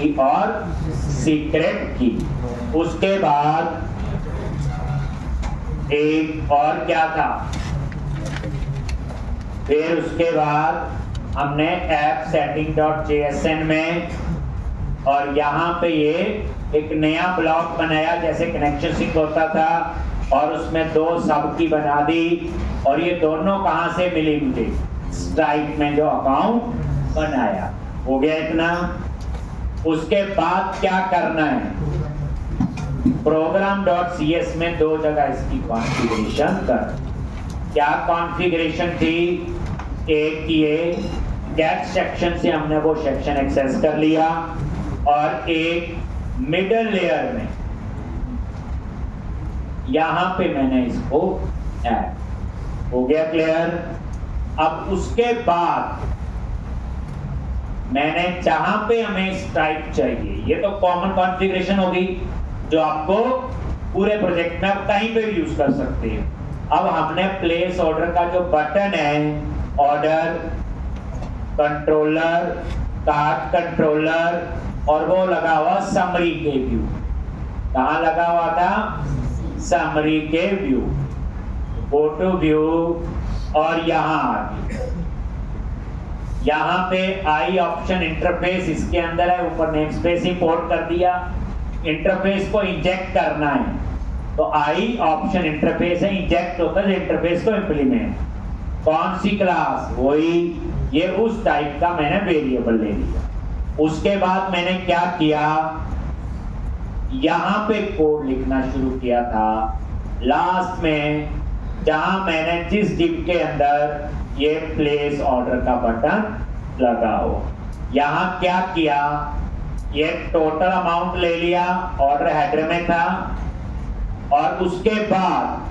की और सीक्रेट की। उसके बाद एक और क्या था, फिर उसके बाद हमने ऐप setting.jsn में और यहाँ पे ये एक नया ब्लॉक बनाया, जैसे कनेक्शन सिंक होता था, और उसमें 2 सब की बना दी। और ये दोनों कहाँ से मिली मुझे, स्ट्राइप में जो अकाउंट बनाया। हो गया इतना। उसके बाद क्या करना है, program.cs में 2 जगह इसकी कॉन्फ़िगरेशन कर। क्या कॉन्फ़िगरेशन थी, एक ये गेट सेक्शन से हमने वो सेक्शन एक्सेस कर लिया, और एक मिडल लेयर में यहां पे मैंने इसको ऐड। हो गया क्लियर। अब उसके बाद मैंने जहां पे हमें स्ट्राइप चाहिए, ये तो कॉमन कॉन्फ़िगरेशन होगी जो आपको पूरे प्रोजेक्ट में आप कहीं पे भी यूज कर सकते हैं। अब हमने प्लेस ऑर्डर का जो बटन है, ऑर्डर कंट्रोलर, कार्ड कंट्रोलर, और वो लगा हुआ समरी के व्यू। कहां लगा हुआ था, समरी के व्यू। गो टू व्यू, और यहां आ गई। यहां पे आई ऑप्शन इंटरफेस इसके अंदर है, ऊपर नेम स्पेस इंपोर्ट कर दिया। इंटरफेस को इंजेक्ट करना है तो आई ऑप्शन इंटरफेस है, इंजेक्ट होता है इंटरफेस को इंप्लीमेंट। कौन सी क्लास, वही ये उस टाइप का मैंने वेरिएबल ले लिया। उसके बाद मैंने क्या किया, यहां पे कोड लिखना शुरू किया था लास्ट में, जहां मैंने जिस डिव के अंदर ये प्लेस ऑर्डर का बटन लगा हो, यहां क्या किया, ये टोटल अमाउंट ले लिया, ऑर्डर हेडर में था, और उसके बाद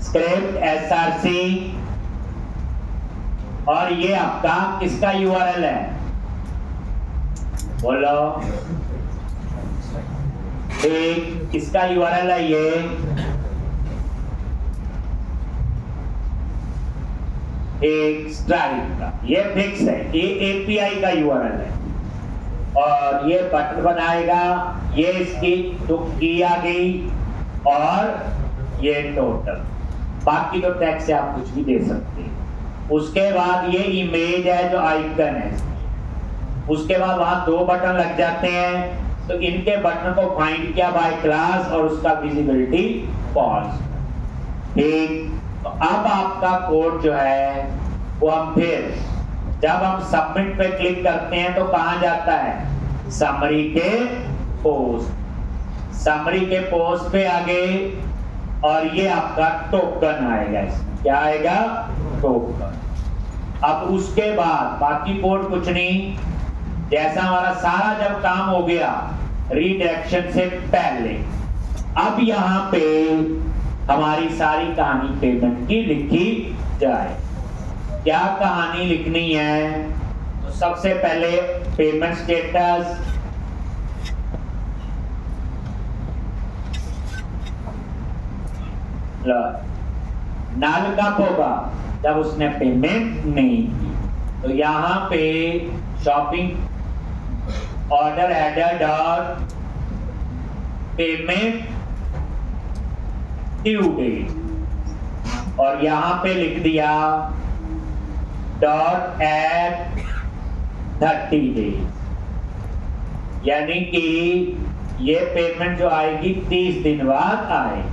स्क्रिप्ट src, और ये आपका किसका यूआरएल है, बोलो। एक किसका यूआरएल है, ये एक स्ट्राइप का, ये फिक्स है, ये एपीआई का यूआरएल है। और ये बटन बनाएगा, ये इसकी तो की आ गई, और ये टोटल। बाकी तो टैक्स से आप कुछ भी दे सकते हैं। उसके बाद ये इमेज है जो आइकन है, उसके बाद वहां 2 बटन लग जाते हैं, तो इनके बटन को फाइंड किया बाय क्लास और उसका विजिबिलिटी फॉल्स। ठीक, तो अब आपका कोड जो है वो हम फिर जब हम सबमिट पे क्लिक करते हैं तो कहां जाता है, समरी के पोस्ट। समरी के पोस्ट पे आगे, और ये आपका टोकन आएगा, इसमें क्या आएगा, टोकन। अब उसके बाद बाकी कोड कुछ नहीं, जैसा हमारा सारा जब काम हो गया रीडायरेक्शन से पहले, अब यहाँ पे हमारी सारी कहानी पेमेंट की लिखी जाए। क्या कहानी लिखनी है, तो सबसे पहले पेमेंट स्टेटस, नल कब होगा, जब उसने पेमेंट नहीं की। तो यहां पे shopping order header dot payment due date, और यहां पे लिख दिया डॉट एट 30 डेज, यानी कि ये पेमेंट जो आएगी 30 दिन बाद आए,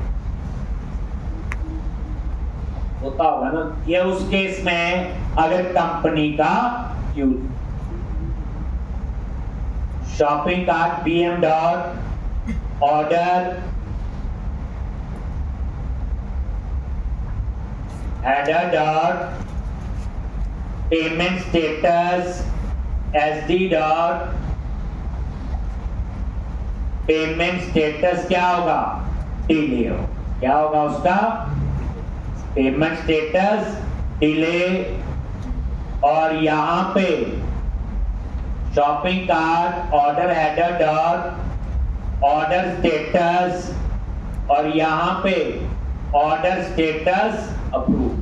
होता होगा ना। ये उस केस में अगर कंपनी का use, shopping cart BM dot order header dot payment status SD dot payment status क्या होगा, डिले हो, क्या होगा उसका, पेमेंट स्टेटस डिले। और यहां पे shopping cart order header dot order status, और यहां पे ऑर्डर स्टेटस अप्रूव।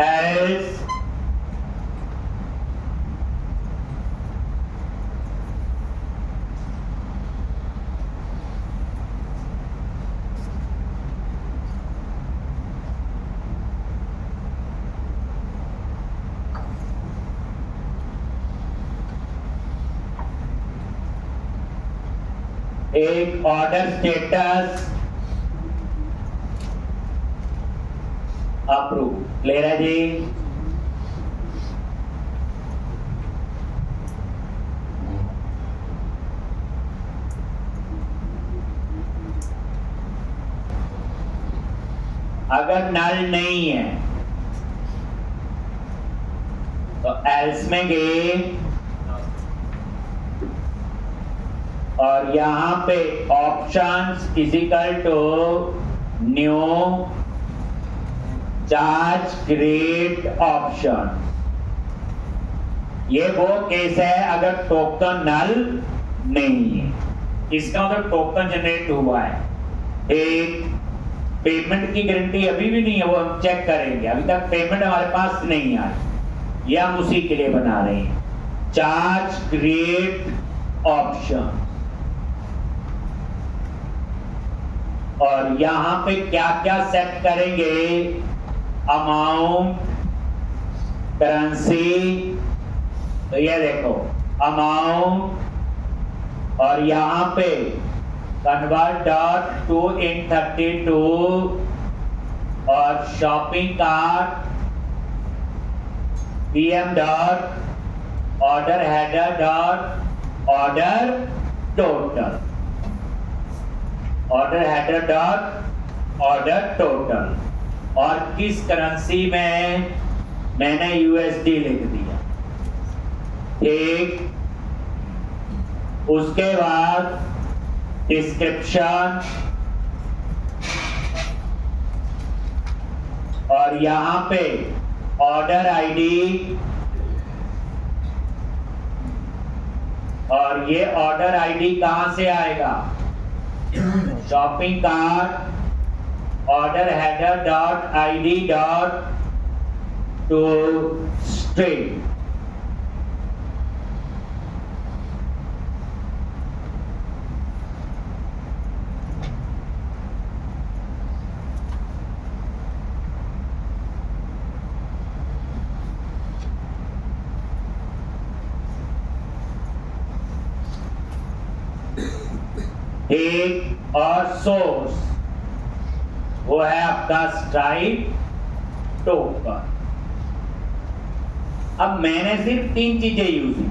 एल्स एक ऑर्डर स्टेटस अप्रूव। ले रहा जी। अगर नल नहीं है तो एल्स में गए और यहां पे options is equal to new charge create option. ये वो केस है अगर टोकन नल नहीं है। इसका मतलब टोकन जनरेट हुआ है। एक पेमेंट की गारंटी अभी भी नहीं है, वो हम चेक करेंगे। अभी तक पेमेंट हमारे पास नहीं आई, ये हम उसी के लिए बना रहे हैं। चार्ज क्रिएट ऑप्शन, और यहां पे क्या क्या सेट करेंगे? अमाउंट, करेंसी, तो ये देखो अमाउंट, और यहां पे कन्वर्ट डॉट टू इन 32, और shopping cart PM dot order header dot order total, order header dot order total. और किस करेंसी में? मैंने यूएसडी लिख दिया। एक, उसके बाद डिस्क्रिप्शन, और यहां पे ऑर्डर आईडी, और ये ऑर्डर आईडी कहां से आएगा? Shopping cart order header dot ID dot to string. एक और सोर्स, वो है आपका स्ट्राइक टोकन। अब मैंने सिर्फ 3 चीजें यूज की,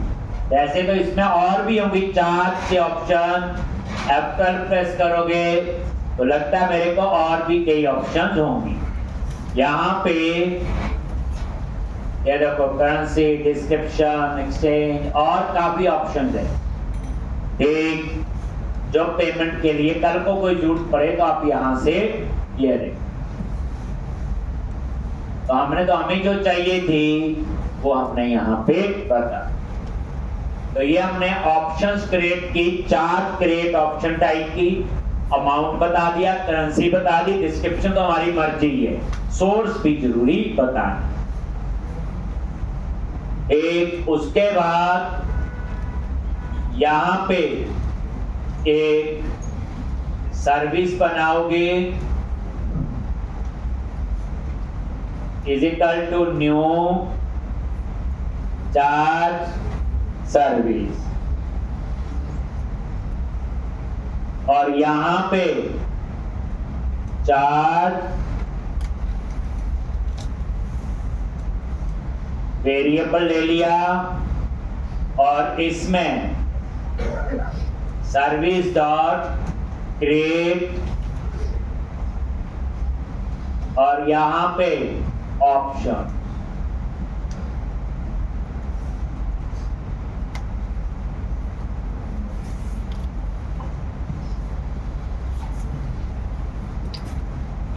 वैसे तो इसमें और भी होंगी। चार्ज के ऑप्शन, F12 प्रेस करोगे तो लगता है मेरे को और भी कई ऑप्शंस होंगी। यहाँ पे ये देखो करेंसी, डिस्क्रिप्शन, एक्सचेंज, और काफी ऑप्शंस है। एक जो पेमेंट के लिए कल को कोई जरूरत पड़े तो आप यहां से ये रहे। तो हमें जो चाहिए थी वो हमने यहाँ पे बता। तो ये हमने ऑप्शंस क्रिएट की, चार्ज क्रिएट ऑप्शन टाइप की, अमाउंट बता दिया, करेंसी बता दी, डिस्क्रिप्शन तो हमारी मर्जी है, सोर्स भी जरूरी बताना। एक उसके बाद यहां पे एक सर्विस बनाओगे is equal to new charge service, और यहां पे चार्ज वेरिएबल ले लिया, और इसमें सर्विस डॉट क्रिएट, और यहां पे ऑप्शन।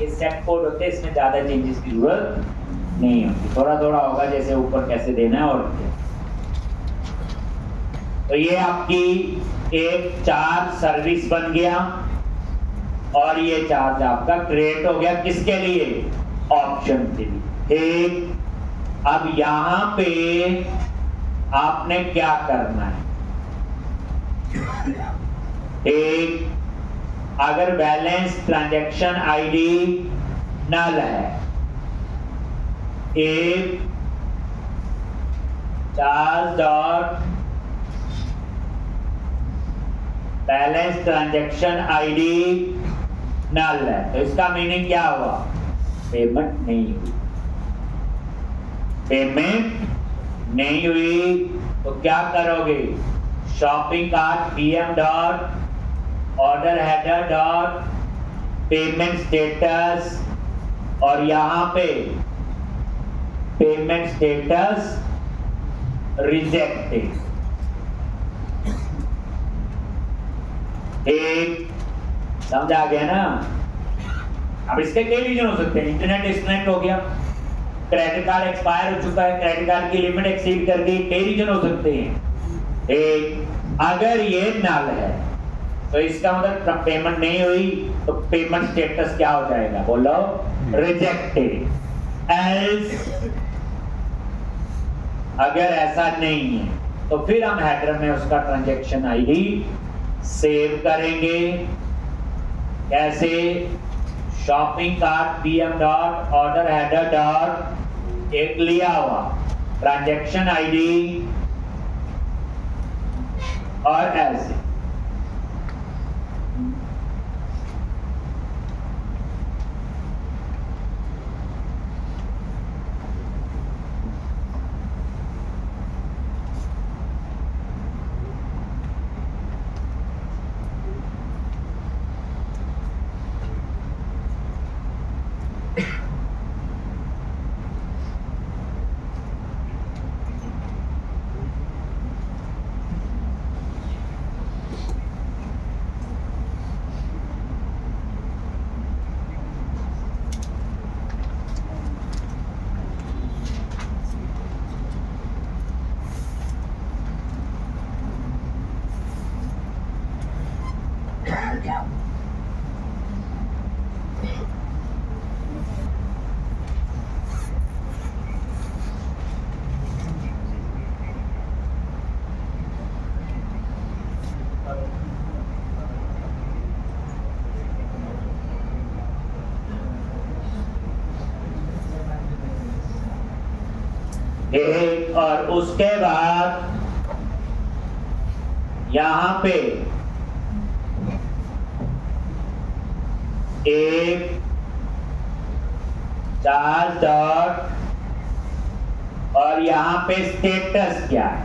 ये सेट कोड होते हैं, इसमें ज्यादा चेंजेस की जरूरत नहीं होती, थोड़ा थोड़ा होगा जैसे ऊपर कैसे देना है और क्या। तो ये आपकी एक चार्ज सर्विस बन गया और ये चार्ज आपका क्रिएट हो गया किसके लिए, ऑप्शन के लिए। ठीक, अब यहां पे आपने क्या करना है, एक अगर बैलेंस ट्रांजैक्शन आईडी नल है, एक charge dot balance transaction ID null है, तो इसका मीनिंग क्या हुआ, पेमेंट नहीं हुई। पेमेंट नहीं हुई तो क्या करोगे, shopping cart PM dot order header dot payment status, और यहां पे पेमेंट स्टेटस रिजेक्टेड। एक समझ आ गया ना। अब इसके कई रीजन हो सकते हैं, इंटरनेट डिस्कनेक्ट हो गया, क्रेडिट कार्ड एक्सपायर हो चुका है, क्रेडिट कार्ड की लिमिट एक्सीड कर गई, कई रीजन हो सकते हैं। एक अगर ये नल है तो इसका मतलब पेमेंट नहीं हुई, तो पेमेंट स्टेटस क्या हो जाएगा, बोलो रिजेक्टेड। एल्स अगर ऐसा नहीं है तो फिर हम हेडर में उसका ट्रांजैक्शन आईडी सेव करेंगे। कैसे, shopping cart PM dot order header dot एक लिया हुआ ट्रांजैक्शन आईडी और ऐसे एक, और उसके बाद यहां पे एक चार्ज डॉट और यहां पे स्टेटस क्या है,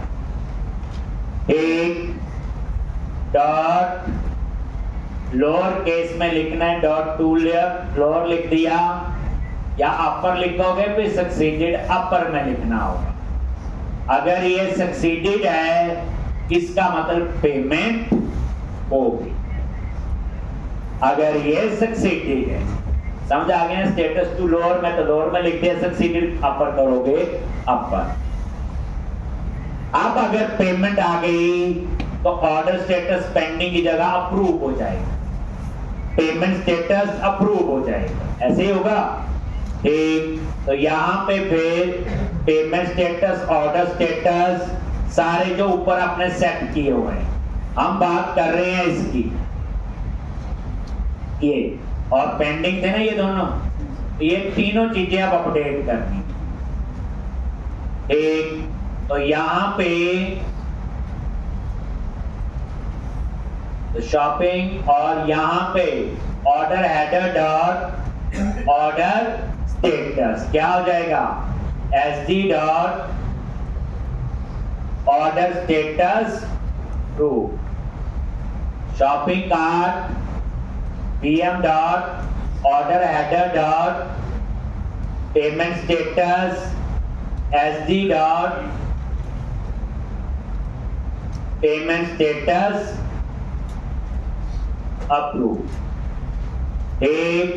एक डॉट लोअर केस में लिखना है, डॉट टू लोअर लिख दिया, या अपर लिखोगे फिर सक्सीडेड अपर में लिखना होगा। अगर ये सक्सीडेड है इसका मतलब पेमेंट होगी, अगर ये सक्सीडेड है, समझ आ गया। स्टेटस टू लोअर में तो लोअर में लिख दिया, सक्सीडेड अपर करोगे अपर। अब अगर पेमेंट आ गई तो ऑर्डर स्टेटस पेंडिंग की जगह अप्रूव हो जाएगा, पेमेंट स्टेटस अप्रूव हो जाएगा, ऐसे ही होगा। ठीक, तो यहां पे फिर पेमेंट स्टेटस ऑर्डर स्टेटस सारे जो ऊपर आपने सेट किए हुए हैं, हम बात कर रहे हैं इसकी, ये और पेंडिंग थे ना ये दोनों, ये तीनों चीजें आप अपडेट करनी। एक तो यहां पे तो शॉपिंग और यहां पे order header dot order status क्या हो जाएगा, SD dot order status true, shopping cart PM dot order header dot payment status SD dot payment status approve. एक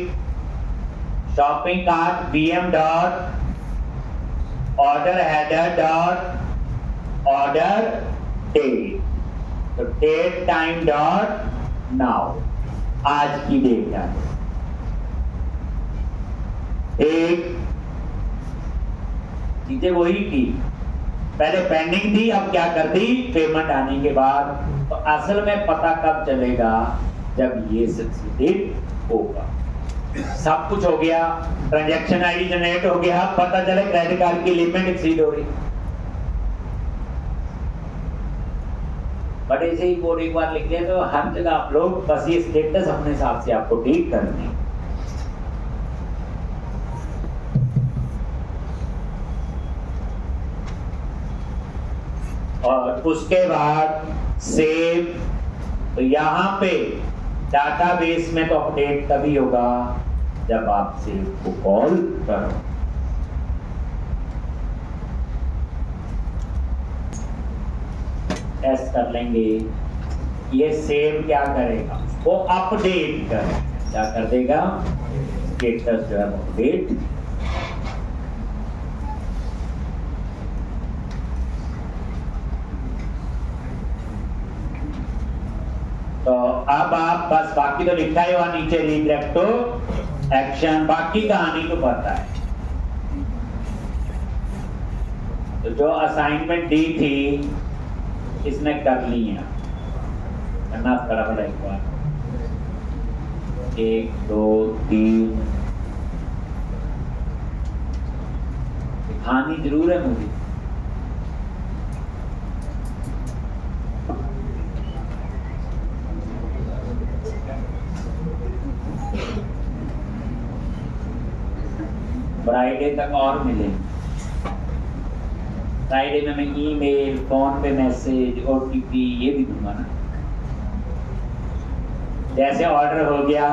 shopping cart BM dot order header dot order date, तो date time dot now, आज की date है। एक चीजें वही की, पहले पेंडिंग थी, अब क्या कर दी, पेमेंट आने के बाद। तो असल में पता कब चलेगा, जब ये सक्सीडेड होगा। सब कुछ हो गया, ट्रांजैक्शन आईडी जनरेट हो गया, पता चले क्रेडिट कार्ड की लिमिट एक्सीड हो रही। बट ऐसे ही कोड एक बार लिख लिया तो हर जगह आप लोग बस ये स्टेटस अपने हिसाब से आपको ठीक करनी। और उसके बाद सेव, तो यहाँ पे डाटाबेस में तो अपडेट तभी होगा जब आप सेव को कॉल करो। टेस्ट कर लेंगे, ये सेव क्या करेगा, वो अपडेट करेगा। क्या कर देगा, स्टेटस जो है अपडेट। तो अब आप बस बाकी तो लिखा ही हुआ नीचे, रिफ्लेक्ट टू एक्शन, बाकी कहानी तो पता है। तो जो असाइनमेंट दी थी इसने कर ली है, करना बराबर एक बार, 1 2 3 दिखानी जरूर है मुझे। फ्राइडे तक और मिले। फ्राइडे में मैं ईमेल, फोन पे मैसेज, OTP ये भी दूंगा ना। जैसे ऑर्डर हो गया,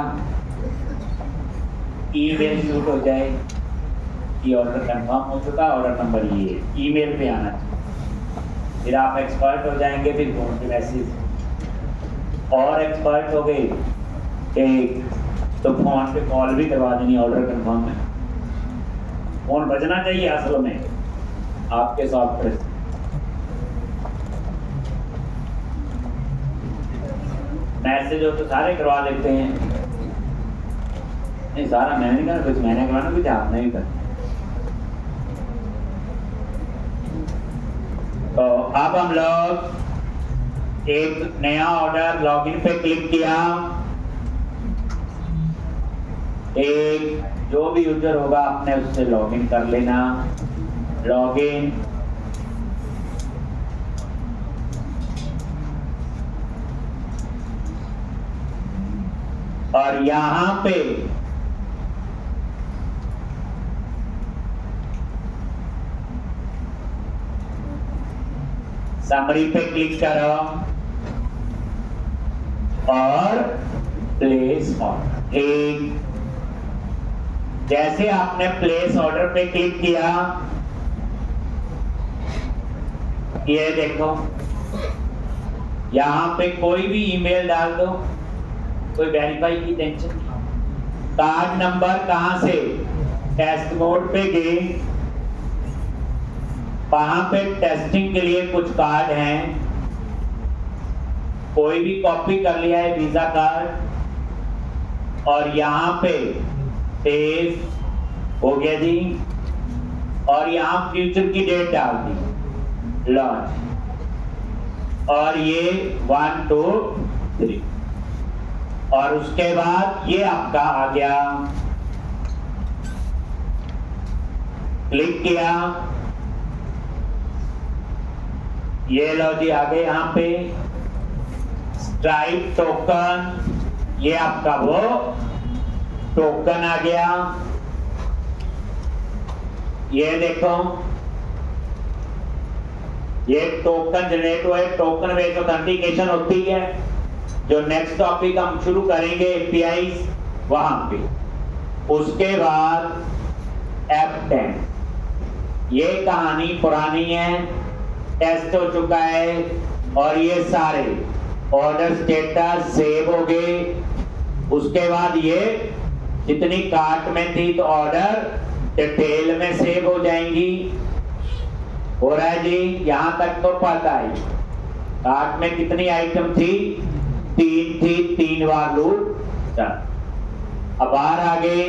ईमेल शूट हो जाए कि ऑर्डर कंफर्म हो चुका, ऑर्डर नंबर ये ईमेल पे आना चाहिए। फिर आप एक्सपर्ट हो जाएंगे, फिर फोन पे मैसेज और एक्सपर्ट हो गए एक, तो फोन पे कॉल भी करवा देनी, ऑर्डर कंफर्म है। फोन बजना चाहिए असल में आपके सॉफ्टवेयर। मैसेज हो तो सारे करवा देते हैं, नहीं सारा मैंने नहीं करना, कुछ मैंने करवाना, कुछ आपने ही करना। तो अब हम लोग एक नया ऑर्डर, लॉगिन पे क्लिक किया, एक जो भी यूजर होगा आपने उससे लॉगिन कर लेना, लॉगिन। और यहां पे समरी पे क्लिक करो और प्लेस ऑर्डर। एक जैसे आपने प्लेस ऑर्डर पे क्लिक किया, ये देखो यहां पे कोई भी ईमेल डाल दो, कोई वेरीफाई की टेंशन नहीं। कार्ड नंबर कहां से, टेस्ट मोड पे गए, वहां पे टेस्टिंग के लिए कुछ कार्ड हैं, कोई भी कॉपी कर लिया है वीजा कार्ड, और यहां पे सेव हो गया जी, और यहां फ्यूचर की डेट डाल दी, लॉन्च, और ये 1 2 3, और उसके बाद ये आपका आ गया, क्लिक किया, ये लो जी आ गए यहाँ पे स्ट्राइप टोकन, ये आपका वो टोकन आ गया। ये देखो ये टोकन जनरेट हुआ है, टोकन बेस्ड ऑथेंटिकेशन होती है, जो नेक्स्ट टॉपिक हम शुरू करेंगे एपीआई वहां पे। उसके बाद F10, ये कहानी पुरानी है, टेस्ट हो चुका है, और ये सारे ऑर्डर स्टेटस सेव हो गए। उसके बाद ये जितनी कार्ट में थी तो ऑर्डर डिटेल में सेव हो जाएंगी। हो रहा है जी, यहां तक तो पता है। कार्ट में कितनी आइटम थी? 3 थी, 3 बार लूप। अब बाहर आ गए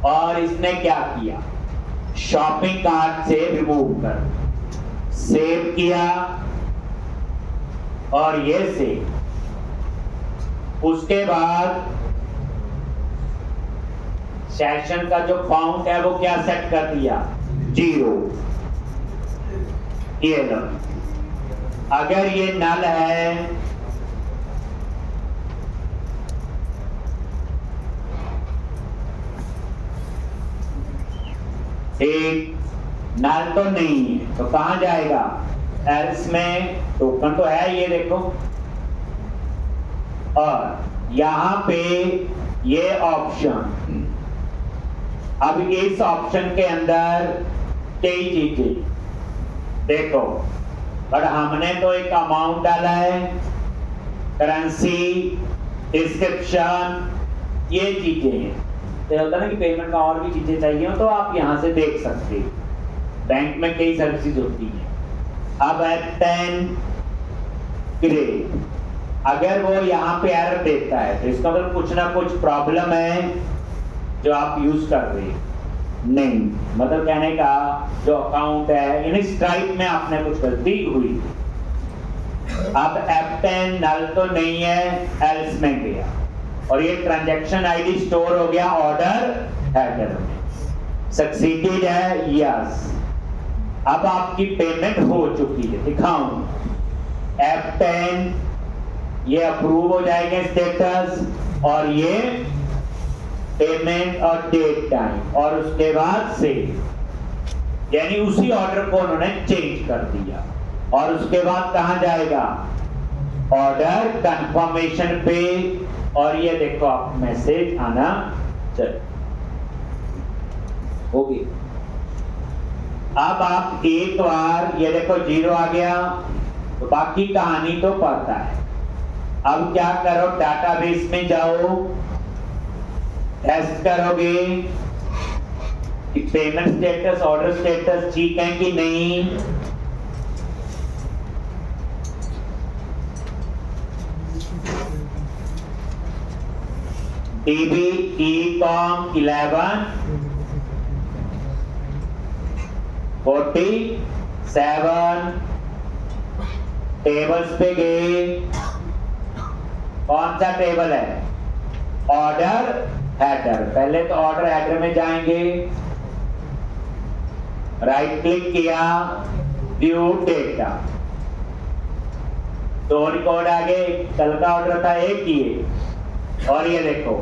और इसने क्या किया, शॉपिंग कार्ट से रिमूव कर सेव किया और ये सेव। उसके बाद सेशन का जो काउंट है वो क्या सेट कर दिया, 0। ये लो, अगर ये नल है एक, नल तो नहीं है तो कहां जाएगा, एल्स में। टोकन तो है, ये देखो। और यहां पे ये ऑप्शन, अब इस ऑप्शन के अंदर कई चीजें देखो, बट हमने तो एक अमाउंट डाला है, करेंसी, डिस्क्रिप्शन, ये चीजें हैं। तो होता है ना कि पेमेंट का और भी चीजें चाहिए हो तो आप यहां से देख सकते हैं। बैंक में कई सर्विसेज होती है। अब F10 ग्रेड, अगर वो यहाँ पे एरर देता है तो इसका मतलब कुछ ना कुछ प्रॉब्लम है जो आप यूज कर रहे हैं। नहीं, मतलब कहने का जो अकाउंट है, यानी स्ट्राइप में आपने कुछ गलती हुई। अब F10 नल तो नहीं है, एल्स में गया और ये ट्रांजैक्शन आईडी स्टोर हो गया ऑर्डर हेडर में। सक्सीडेड है, यस। अब आपकी पेमेंट हो चुकी है, दिखाऊं F10, ये अप्रूव हो जाएगा स्टेटस और ये पेमेंट और डेट टाइम और उसके बाद से, यानी उसी ऑर्डर को उन्होंने चेंज कर दिया। और उसके बाद कहां जाएगा, ऑर्डर कंफर्मेशन पे। और ये देखो आप मैसेज आना चल होगी। अब आप एक बार ये देखो 0 आ गया तो बाकी कहानी तो पता है। अब क्या करो, डाटाबेस में जाओ, टेस्ट करोगे कि पेमेंट स्टेटस, ऑर्डर स्टेटस ठीक है कि नहीं। DB Ecom 11 47 टेबल्स पे गए। कौन सा टेबल है, ऑर्डर हेडर। पहले तो ऑर्डर हेडर में जाएंगे, राइट क्लिक किया, व्यू डेटा, 2 रिकॉर्ड आगे। कल का ऑर्डर था एक ही, और ये देखो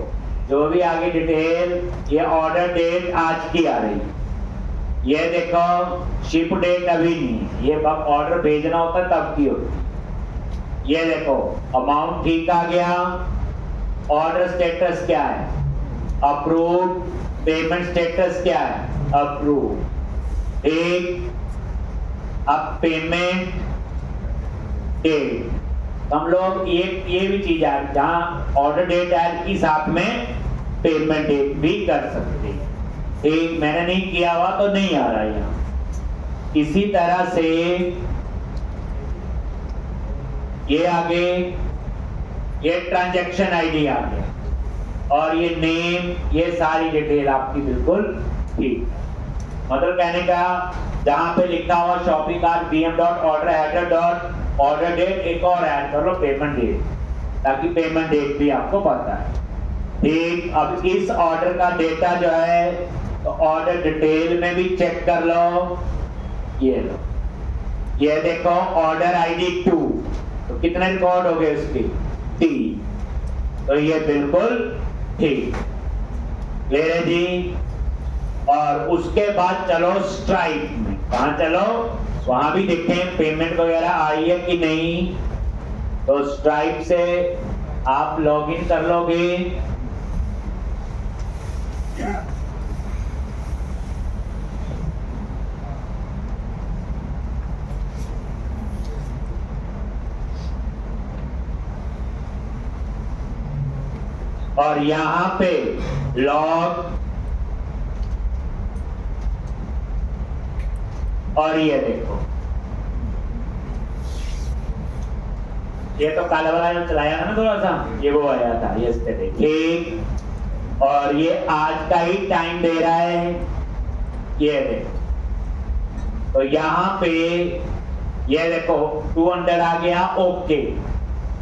जो भी आगे डिटेल, ये ऑर्डर डेट आज की आ रही, ये देखो शिप डेट अभी नहीं, ये ऑर्डर भेजना होता तब की होती। ये देखो अमाउंट ठीक आ गया, ऑर्डर स्टेटस क्या है, अप्रूव, पेमेंट स्टेटस क्या है, अप्रूव। एक अब पेमेंट डेट, हम लोग ये भी चीज है जहां ऑर्डर डेट ऐड की साथ में पेमेंट डेट भी कर सकते हैं। एक मैंने नहीं किया हुआ तो नहीं आ रहा यहाँ। इसी तरह से ये आगे, ये ट्रांजैक्शन आईडी आ गया और ये नेम, ये सारी डिटेल आपकी बिल्कुल ठीक। मतलब कहने का जहां पे लिखा हुआ शॉपिंग कार्ट bm.orderheader.order डेट, एक और ऐड कर लो पेमेंट डेट, ताकि पेमेंट डेट भी आपको पता है। ठीक, अब इस ऑर्डर का डेटा जो है तो ऑर्डर डिटेल में भी चेक कर लो। ये लो, ये देखो ऑर्डर आईडी 2, तो कितने रिकॉर्ड हो गए उसके, 3, तो ये बिल्कुल ठीक ले रहे जी। और उसके बाद चलो स्ट्राइप में, कहां चलो, वहां भी देखें पेमेंट वगैरह आई है कि नहीं। तो स्ट्राइप से आप लॉगिन कर लोगे। और यहां पे लॉग, और ये देखो ये तो काला वाला जो चलाया था ना थोड़ा सा, ये वो आया था यस्टरडे, ठीक। और ये आज का ही टाइम दे रहा है, ये देखो। तो यहाँ पे ये देखो 200 आ गया, ओके।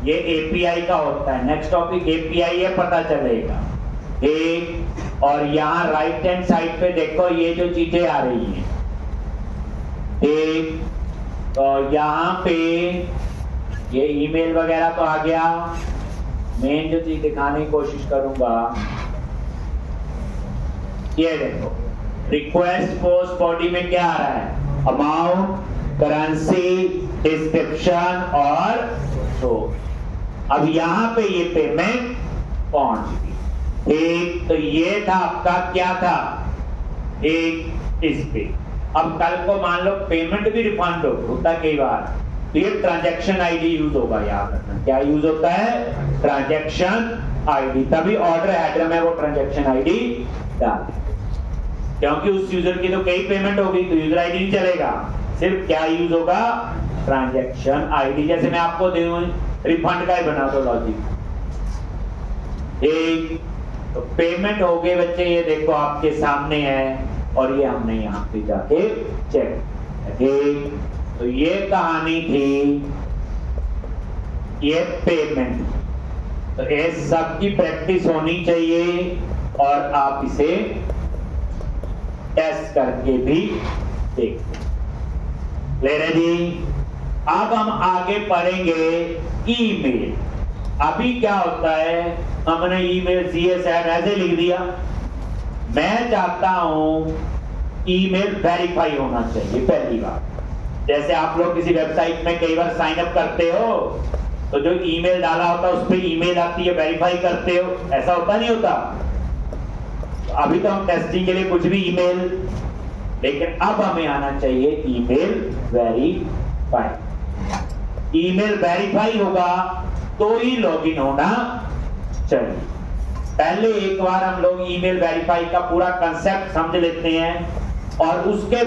ये एपीआई का होता है। नेक्स्ट टॉपिक एपीआई है, पता चलेगा, ठीक। और यहाँ राइट हैंड साइड पे देखो ये जो चीजें आ रही हैं, ठीक। तो यहाँ पे ये ईमेल वगैरह तो आ गया। मेन जो चीज दिखाने की कोशिश करूंगा, ये देखो रिक्वेस्ट पोस्ट बॉडी में क्या आ रहा है, अमाउंट, करेंसी, डिस्क्रिप्शन और शो। अब यहाँ पे ये पेमेंट पहुंच गई, ठीक। तो ये था आपका क्या था, एक इस पे। अब कल को मान लो पेमेंट भी रिफंड होता है कई बार, तो ये ट्रांजैक्शन आईडी यूज होगा, याद रखना। क्या यूज होता है, ट्रांजैक्शन आईडी। तभी ऑर्डर हेडर में वो ट्रांजैक्शन आईडी डाल, क्योंकि उस यूजर की तो कई पेमेंट होगी, तो यूजर आईडी नहीं चलेगा, सिर्फ क्या यूज होगा, ट्रांजैक्शन आईडी। जैसे मैं आपको दूं रिफंड का ही बना दो लॉजिक, एक तो पेमेंट हो गए बच्चे, ये देखो आपके सामने है, और ये हमने यहाँ पे जाके चेक, ठीक। तो ये कहानी थी, ये पेमेंट। तो ये सब की प्रैक्टिस होनी चाहिए, और आप इसे टेस्ट करके भी देखते। क्लियर है जी। अब हम आगे पढ़ेंगे ईमेल। अभी क्या होता है, हमने ईमेल CSS ऐसे लिख दिया। मैं चाहता हूं ईमेल वेरीफाई होना चाहिए। पहली बात, जैसे आप लोग किसी वेबसाइट में कई बार साइन अप करते हो, तो जो ईमेल डाला होता है उस पर ईमेल आती है, वेरीफाई करते हो, ऐसा होता नहीं होता। अभी तो हम टेस्टिंग के लिए कुछ भी ईमेल, लेकिन अब हमें आना चाहिए ईमेल वेरीफाई। ईमेल वेरीफाई होगा तो ही लॉगिन होना चाहिए। पहले एक बार हम लोग ईमेल वेरीफाई का पूरा कंसेप्ट समझ लेते हैं, और उसके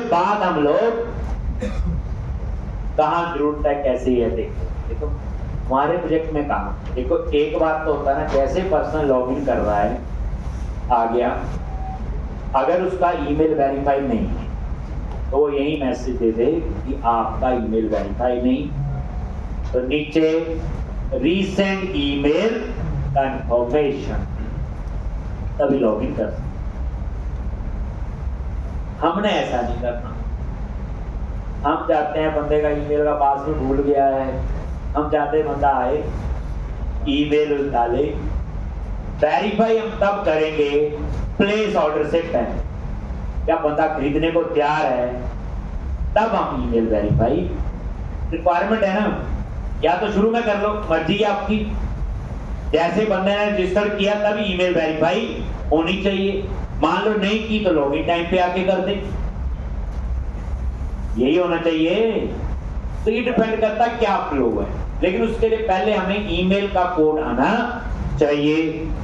बाद हम लोग कहां जरूरत है, कैसे है देखो हमारे प्रोजेक्ट में कहा। देखो एक बात तो होता है ना, जैसे पर्सन लॉगिन कर रहा है, आ गया, अगर उसका ईमेल वेरीफाई नहीं है तो वो यही मैसेज दे दे कि आपका ईमेल वेरीफाई नहीं, तो नीचे रीसेंड ईमेल कंफर्मेशन, तभी लॉगिन कर सकते। हमने ऐसा नहीं करना। हम चाहते हैं बंदे का ईमेल का पासवर्ड भूल गया है, हम चाहते हैं बंदा आए, ईमेल डाले। वेरीफाई हम तब करेंगे प्लेस ऑर्डर से पहले, जब बंदा खरीदने को तैयार है तब हम ईमेल वेरीफाई, रिक्वायरमेंट है ना, या तो शुरू में कर लो, मर्जी है आपकी। जैसे बंदे ने रजिस्टर किया तब ईमेल वेरीफाई होनी चाहिए। मान लो नहीं की तो लॉगिन टाइम पे आके कर दे, यही होना चाहिए। तो ये डिपेंड करता है क्या फ्लो है, लेकिन उसके लिए पहले हमें ईमेल का कोड आना चाहिए।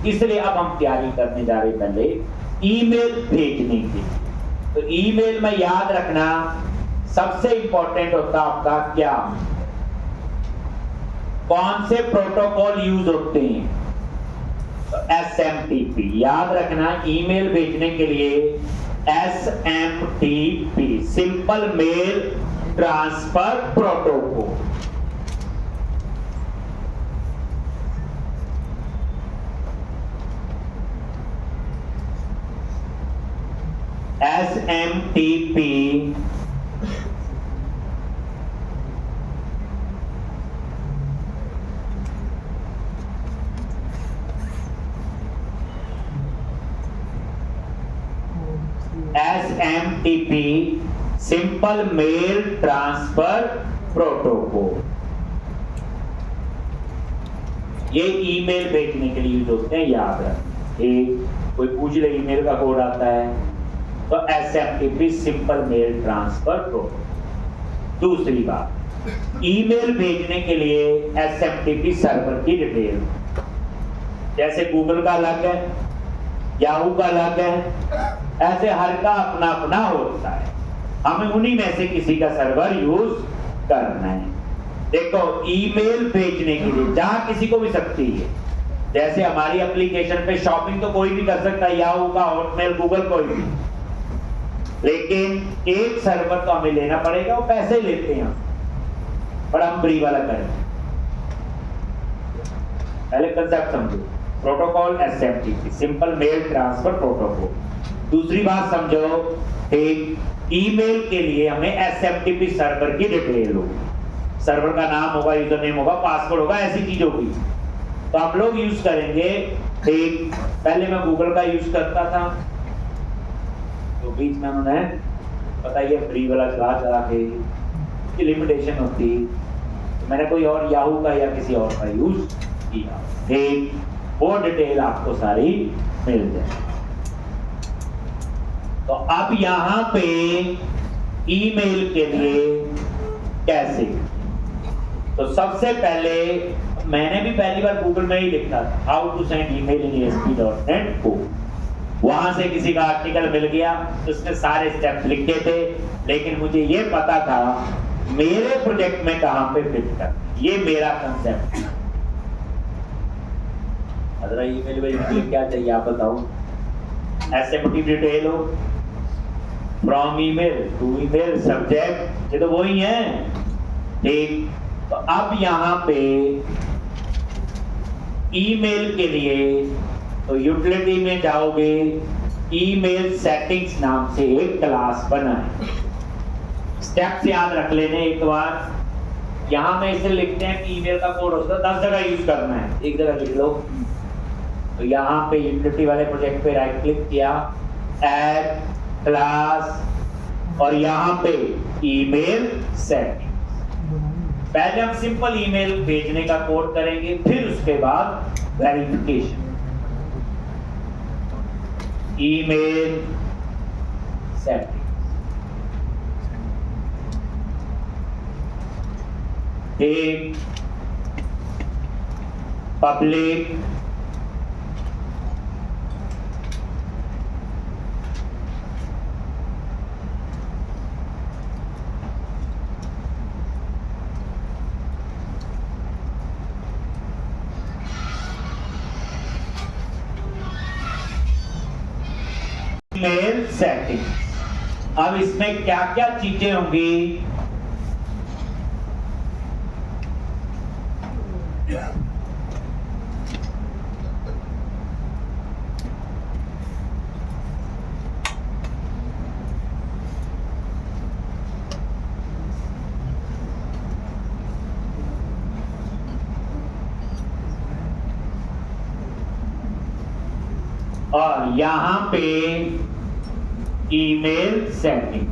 इसलिए अब हम तैयारी करने जा रहे हैं पहले ईमेल भेजने की। तो ईमेल में याद रखना सबसे इंपॉर्टेंट होता है आपका क्या, कौन से प्रोटोकॉल यूज होते हैं। तो SMTP याद रखना, ईमेल भेजने के लिए SMTP, simple mail transfer protocol. SMTP SMTP simple mail transfer protocol. ये ईमेल भेजने के लिए यूज होते हैं, याद रख। एक कोई पूछ ले ईमेल का कोड आता है तो SMTP simple mail transfer protocol. दूसरी बात, ईमेल भेजने के लिए एसएमटीपी सर्वर की डिटेल, जैसे गूगल का अलग है, याहू का अलग है, ऐसे हर का अपना अपना होता है। हमें उन्हीं में से किसी का सर्वर यूज करना है। देखो ईमेल भेजने के लिए जहां किसी को भी सकती है, जैसे हमारी एप्लीकेशन पे शॉपिंग तो कोई भी कर सकता है, याहू का, हॉटमेल, गूगल, कोई भी, लेकिन एक सर्वर तो हमें लेना पड़ेगा, वो पैसे लेते हैं, पर हम फ्री वाला करें। पहले कंसेप्ट समझो, protocol SMTP, simple mail transfer protocol. दूसरी बात समझो, एक ईमेल के लिए हमें एसएमटीपी सर्वर की डिटेल होगी, सर्वर का नाम होगा, यूजर नेम होगा, पासवर्ड होगा, ऐसी चीज होगी। तो आप लोग यूज करेंगे, ठीक, पहले मैं गूगल का यूज करता था, तो बीच में उन्होंने पता ये फ्री वाला चला के लिमिटेशन होती, तो मैंने कोई और याहू का या किसी और का यूज किया, ठीक, वो डिटेल आपको सारी मिल जाए। तो अब यहां पे ईमेल के लिए कैसे, तो सबसे पहले मैंने भी पहली बार गूगल में ही लिखा था, how to send email in ASP.NET को, वहां से किसी का आर्टिकल मिल गया, उसमें सारे स्टेप्स लिखे थे, लेकिन मुझे ये पता था मेरे प्रोजेक्ट में कहां पे फिट कर, ये मेरा कंसेप्ट है। अगर ईमेल भेजने क्या चाहिए आप बताओ, एसएमटीपी डिटेल हो, from email to email, subject, ये तो वही है, ठीक। तो अब यहां पे ईमेल के लिए तो यूटिलिटी में जाओगे, ईमेल सेटिंग्स नाम से एक क्लास बना है, स्टेप्स याद रख लेने एक बार। यहां में इसे लिखते हैं कि ईमेल का कोड होता है 10 जगह यूज करना है, एक जगह लिख लो। तो यहाँ पे यूटिलिटी वाले प्रोजेक्ट पे राइट क्लिक किया, ऐड क्लास, और यहाँ पे ईमेल सेटिंग। पहले हम सिंपल ईमेल भेजने का कोड करेंगे, फिर उसके बाद वेरिफिकेशन। ईमेल सेटिंग, एक पब्लिक, ईमेल सेटिंग। अब इसमें क्या क्या चीजें होंगी, और यहां पे ईमेल सेटिंग,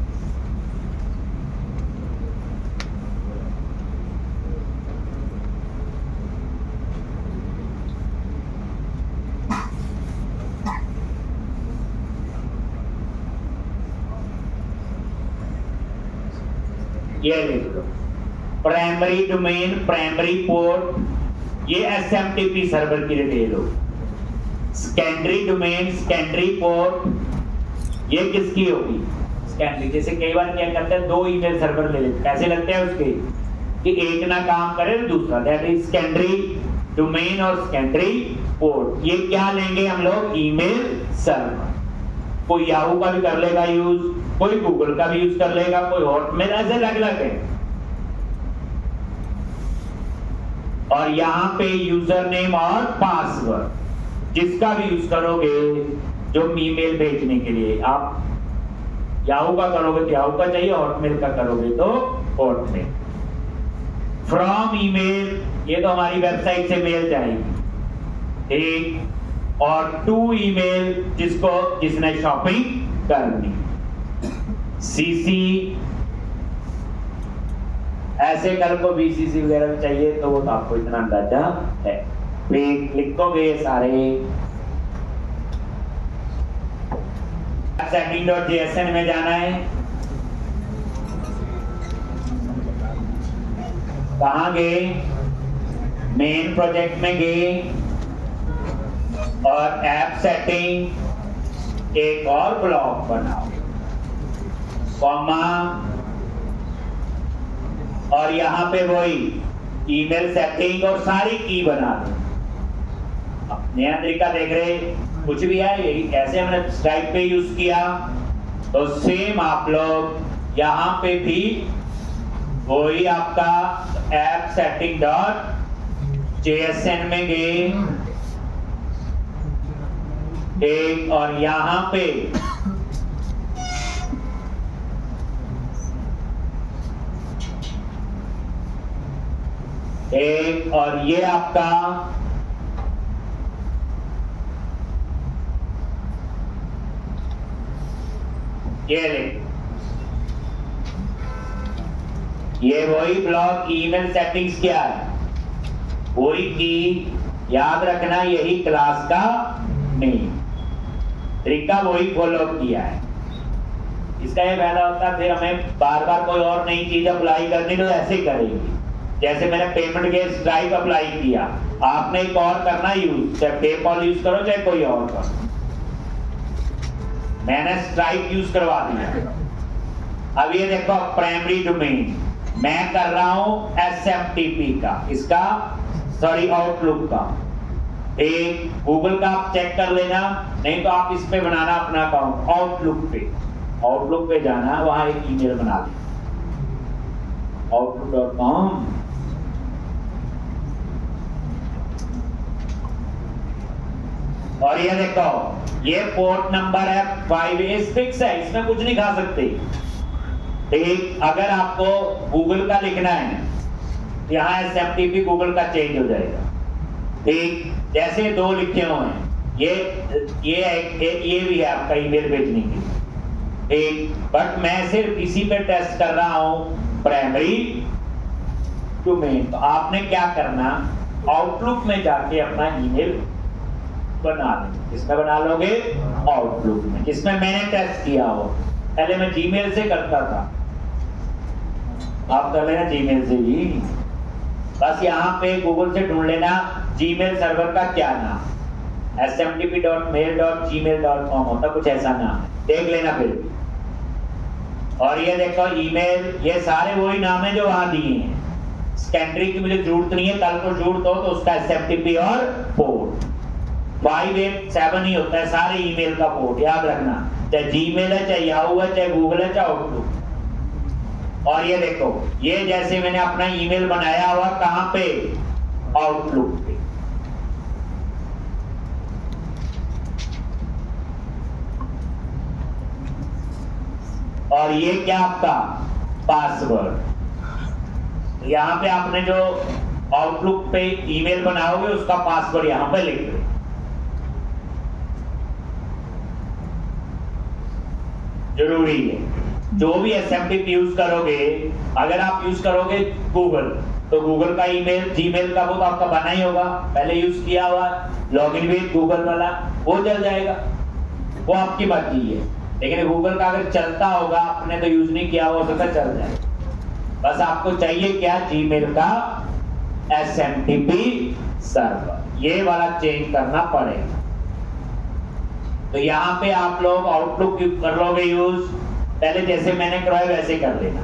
ये लिख लो, प्राइमरी डोमेन, प्राइमरी पोर्ट, ये एसएमटीपी सर्वर की डिटेल हो। सेकेंडरी डोमेन, सेकेंडरी पोर्ट, ये किसकी होगी, सेकेंडरी। जैसे कई बार क्या करते हैं, 2 ईमेल सर्वर ले लेते, कैसे लगते हैं उसके कि एक ना काम करे तो दूसरा, दैट इज सेकेंडरी डोमेन और सेकेंडरी पोर्ट। ये क्या लेंगे हम लोग, ईमेल सर्वर। कोई याहू का भी कर लेगा यूज, कोई गूगल का भी यूज कर लेगा, कोई हॉटमेल, ऐसे अलग अलग है। और यहाँ पे यूजर नेम और पासवर्ड, जिसका भी यूज करोगे, जो ईमेल भेजने के लिए, आप याहू का करोगे तो याहू का चाहिए, हॉटमेल का करोगे तो हॉटमेल। फ्रॉम ईमेल, ये तो हमारी वेबसाइट से मेल जाएगी, ठीक। और टू ईमेल, जिसने शॉपिंग करनी, सीसी, ऐसे कल को बीसीसी वगैरह भी चाहिए तो वो तो आपको इतना अंदाजा है। फिर लिखोगे सारे, setting.jsn में जाना है, कहाँ गए, मेन प्रोजेक्ट में गए और ऐप सेटिंग एक और ब्लॉक बनाओ, कॉमा, और यहां पे वही ईमेल सेटिंग और सारी की बना दो। नया तरीका देख रहे, कुछ भी है यही ऐसे हमने स्ट्राइक पे यूज किया, तो सेम आप लोग यहां पे भी वही आपका ऐप सेटिंग डॉट JSN में गए एक, और यहां पे एक, और ये आपका ये वही ब्लॉक ईमेल सेटिंग्स क्या है, वही की याद रखना, यही क्लास का नेम, तरीका वही फॉलो किया है। इसका ये फायदा होता है फिर हमें बार बार कोई और नई चीज अप्लाई करनी तो ऐसे ही करेंगे। जैसे मैंने पेमेंट के स्ट्राइक अप्लाई किया, आपने एक और करना यूज, चाहे पेपॉल यूज करो चाहे कोई और करो, मैंने स्ट्राइक यूज करवा दिया। अब ये देखो प्राइमरी डोमेन मैं कर रहा हूं SMTP का, इसका सॉरी आउटलुक का, एक गूगल का आप चेक कर लेना, नहीं तो आप इस पे बनाना अपना अकाउंट, आउटलुक पे जाना, वहां एक ईमेल बना लेना outlook.com, और ये देखो ये पोर्ट नंबर है 5 फिक्स है, इसमें कुछ नहीं खा सकते। ठीक, अगर आपको गूगल का लिखना है तो यहाँ SMTP गूगल का चेंज हो जाएगा। ठीक, जैसे दो लिखे हुए हैं, ये भी है आपका ईमेल भेजने के लिए। ठीक, बट मैं सिर्फ इसी पे टेस्ट कर रहा हूं प्राइमरी डोमेन। तो आपने क्या करना, आउटलुक में जाके अपना ईमेल बना लेंगे। किसमें बना लोगे, आउटलुक में, जिसमें मैंने टेस्ट किया हो। पहले मैं जीमेल से करता था, आप कर लेना जीमेल से भी। बस यहाँ पे गूगल से ढूंढ लेना जीमेल सर्वर का क्या नाम, smtp.mail.gmail.com होता, कुछ ऐसा नाम है, देख लेना फिर। और ये देखो ईमेल, ये सारे वही नाम है जो वहां दिए हैं। सेकेंडरी की मुझे जरूरत नहीं है, कल को जरूरत हो तो उसका SMTP और पोर्ट 587 ही होता है सारे ईमेल का पोर्ट, याद रखना, चाहे जीमेल है, चाहे याहू है, चाहे गूगल है, चाहे आउटलुक। और ये देखो, ये जैसे मैंने अपना ईमेल बनाया हुआ कहां पे, आउटलुक पे। और ये क्या आपका पासवर्ड, यहां पे आपने जो आउटलुक पे ईमेल बनाओगे उसका पासवर्ड यहां पे लिख दो। जरूरी है, जो भी SMTP यूज करोगे, अगर आप यूज करोगे गूगल, तो गूगल का ईमेल, जीमेल का वो तो आपका बना ही होगा, पहले यूज किया हुआ लॉगिन विद गूगल वाला, वो चल जाएगा, वो आपकी मर्जी है। लेकिन गूगल का अगर चलता होगा, आपने तो यूज नहीं किया हो सकता चल जाए। बस आपको चाहिए क्या, जीमेल का SMTP सर्वर, ये वाला चेंज करना पड़ेगा। तो यहाँ पे आप लोग आउटलुक कर लोगे यूज, पहले जैसे मैंने करवाया वैसे कर लेना।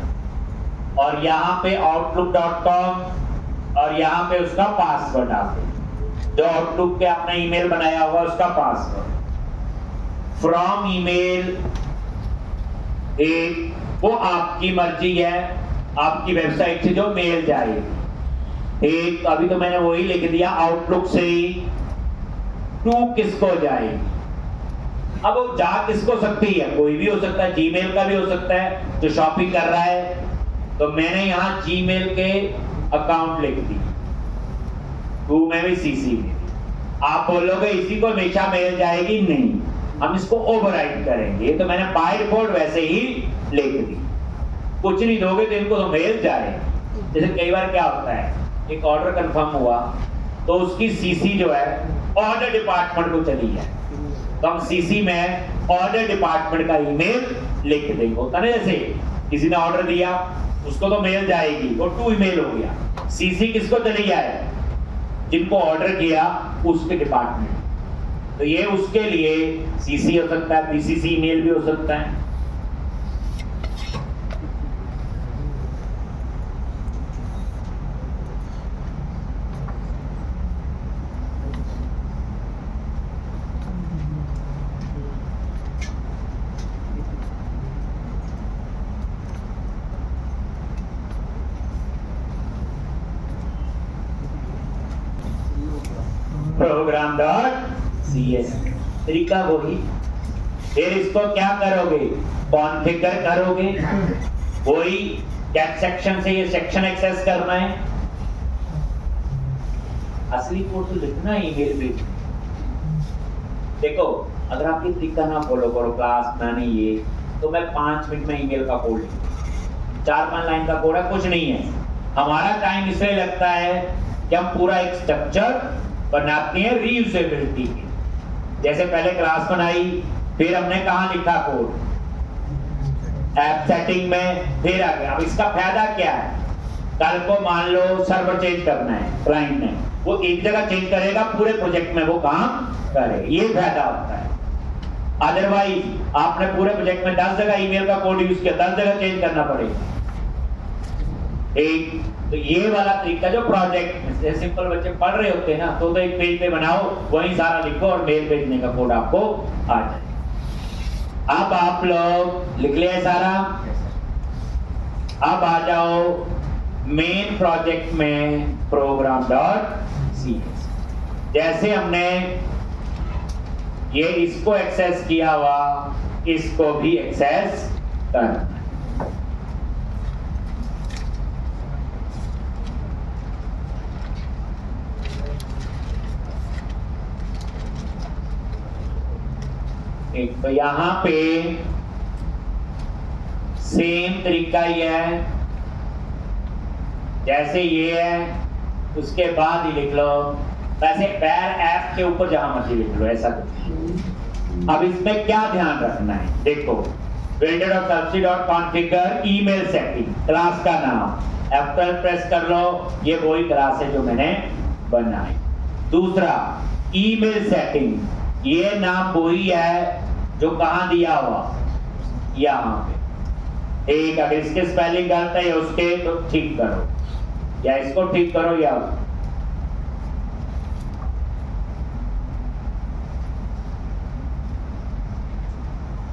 और यहाँ पे outlook.com और यहाँ पे उसका पासवर्ड डाल दो, जो आउटलुक पे आपने ईमेल बनाया होगा उसका पासवर्ड। फ्रॉम ईमेल एक, वो आपकी मर्जी है, आपकी वेबसाइट से जो मेल जाएगी। एक, अभी तो मैंने वही लिख दिया, आउटलुक से टू किसको जाएगी। अब वो जा किसको सकती है, कोई भी हो सकता है, जीमेल का भी हो सकता है जो शॉपिंग कर रहा है। तो मैंने यहाँ जीमेल के अकाउंट लिख दी, टू में भी CC में। आप बोलोगे इसी को हमेशा मेल जाएगी, नहीं, हम इसको ओवरराइड करेंगे। तो मैंने बाय डिफॉल्ट वैसे ही लिख दी, कुछ नहीं दोगे तो इनको तो मेल जाए। जैसे कई बार क्या होता है, एक ऑर्डर कंफर्म हुआ तो उसकी CC जो है ऑर्डर डिपार्टमेंट को चली है, तो हम CC में ऑर्डर डिपार्टमेंट का ईमेल लिख देंगे। होता ना, जैसे किसी ने ऑर्डर दिया उसको तो मेल जाएगी, वो टू ईमेल हो गया। सीसी किसको चली जाए? जिनको ऑर्डर किया उसके डिपार्टमेंट। तो ये उसके लिए सीसी हो सकता है, बीसीसी ईमेल भी हो सकता है। program.cs तरीका वही। फिर इसको क्या करोगे? कॉन्फ़िगर करोगे। वही कैट सेक्शन से ये सेक्शन एक्सेस करना है। असली कोड तो लिखना है ईमेल पे। देखो अगर आप ये तरीका ना फॉलो करो क्लास मैंने ये, तो मैं 5 मिनट में ईमेल का कोड लिखूंगा। 4-5 लाइन का कोड है, कुछ नहीं है। हमारा टाइम इसलिए लगता है कि हम पूरा एक स्ट्रक्चर बनाते हैं रीयूजेबिलिटी की। जैसे पहले क्लास बनाई, फिर हमने कहाँ लिखा कोड? ऐप सेटिंग में, फिर आ गया। अब इसका फायदा क्या है? कल को मान लो सर्वर चेंज करना है क्लाइंट ने, वो एक जगह चेंज करेगा, पूरे प्रोजेक्ट में वो काम करे, ये फायदा होता है। अदरवाइज आपने पूरे प्रोजेक्ट में 10 जगह ईमेल का कोड यूज किया, 10 जगह चेंज करना पड़ेगा। एक तो ये वाला तरीका जो प्रोजेक्ट में सिंपल बच्चे पढ़ रहे होते हैं ना, तो एक पेज पे बनाओ, वहीं सारा लिखो और मेल भेजने का कोड आपको आ जाए। अब आप लोग लिख लिया सारा। अब आ जाओ मेन प्रोजेक्ट में program.cs। जैसे हमने ये इसको एक्सेस किया हुआ, इसको भी एक्सेस करना। एक तो यहां पे सेम तरीका ही है जैसे ये है, उसके बाद ही लिख लो। वैसे पैर ऐप के ऊपर जहां मर्जी लिख लो, ऐसा कुछ। अब इसमें क्या ध्यान रखना है? देखो builder.subsidy.configure ईमेल सेटिंग, क्लास का नाम F12 प्रेस कर लो, ये वही क्लास है जो मैंने बनाई। दूसरा ईमेल सेटिंग, ये नाम वही है जो कहां दिया हुआ, यहां पे। एक अगर इसके स्पेलिंग गलत है उसके तो ठीक करो, या इसको ठीक करो, या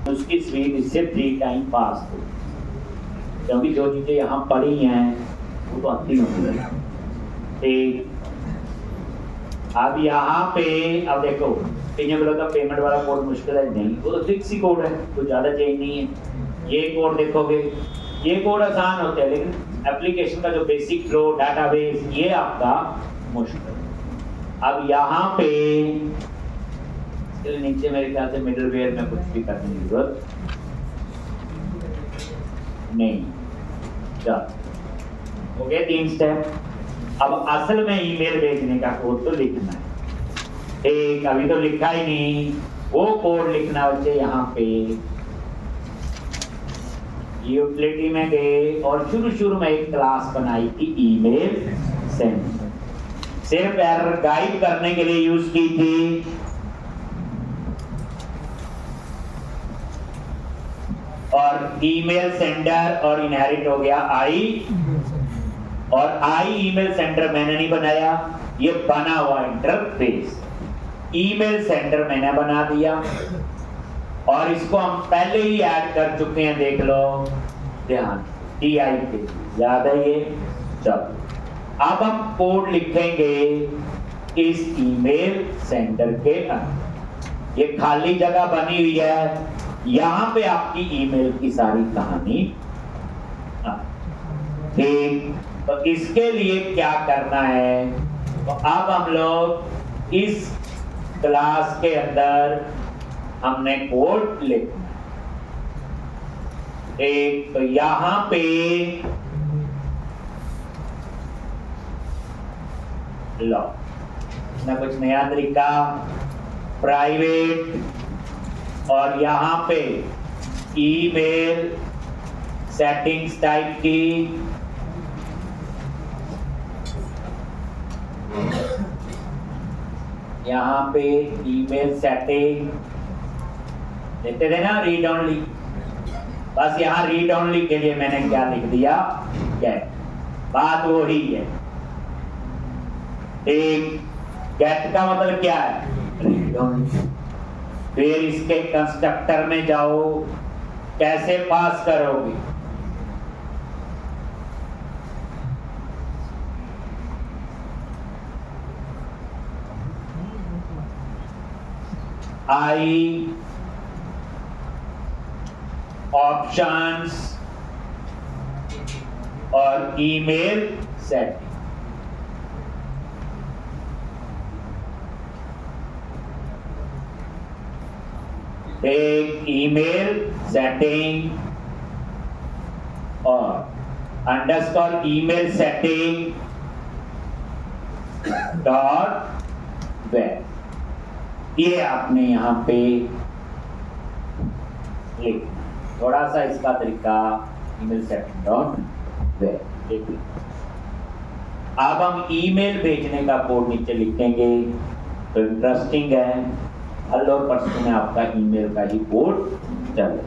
उसकी स्पीड इससे 3 टाइम फास्ट हो, क्योंकि जो चीजें यहां पड़ी हैं वो तो आती होती है। ठीक, अब यहाँ पे अब देखो का पेमेंट वाला कोड मुश्किल है नहीं, वो तो फिक्स ही कोड है, तो ज्यादा चेंज नहीं है। ये कोड देखोगे, ये कोड आसान होते हैं, लेकिन एप्लीकेशन का जो बेसिक फ्लो, डाटाबेस, ये आपका मुश्किल। अब यहाँ पे नीचे मेरे ख्याल से मिडलवेयर में कुछ भी करने की जरूरत नहीं। चलो हो गए 3 स्टेप। अब असल में ईमेल भेजने का कोड तो लिखना है। एक अभी तो लिखा ही नहीं, वो कोड लिखना बच्चे। यहाँ पे यूटिलिटी में गए और शुरू में एक क्लास बनाई थी ईमेल सेंडर, सिर्फ एरर गाइड करने के लिए यूज की थी। और ईमेल सेंडर और इनहेरिट हो गया आई, और आई ईमेल सेंडर मैंने नहीं बनाया, ये बना हुआ इंटरफेस ईमेल सेंडर मैंने बना दिया, और इसको हम पहले ही ऐड कर चुके हैं, देख लो ध्यान, TI पे याद है ये। चलो अब हम कोड लिखेंगे इस ईमेल सेंडर के अंदर। ये खाली जगह बनी हुई है, यहां पे आपकी ईमेल की सारी कहानी। ठीक, तो इसके लिए क्या करना है? तो अब हम लोग इस क्लास के अंदर हमने कोड लिखना है। एक तो यहां पे लो ना कुछ नया तरीका, प्राइवेट, और यहां पे ईमेल सेटिंग्स टाइप की, यहाँ पे ईमेल सेटिंग देते थे ना, रीड ओनली। बस यहाँ रीड ओनली के लिए मैंने क्या लिख दिया, गेट। बात वही है। एक गेट का मतलब क्या है, रीड ओनली। फिर इसके कंस्ट्रक्टर में जाओ, कैसे पास करोगे, आई ऑप्शंस और ईमेल सेटिंग। एक ईमेल सेटिंग और underscore email setting dot web, ये आपने यहां पे लिख, थोड़ा सा इसका तरीका ईमेल सेटिंग डॉट वेब लिख। अब हम ईमेल भेजने का कोड नीचे लिखेंगे, तो इंटरेस्टिंग है, हेलो पर्सन में आपका ईमेल का ही कोड चले।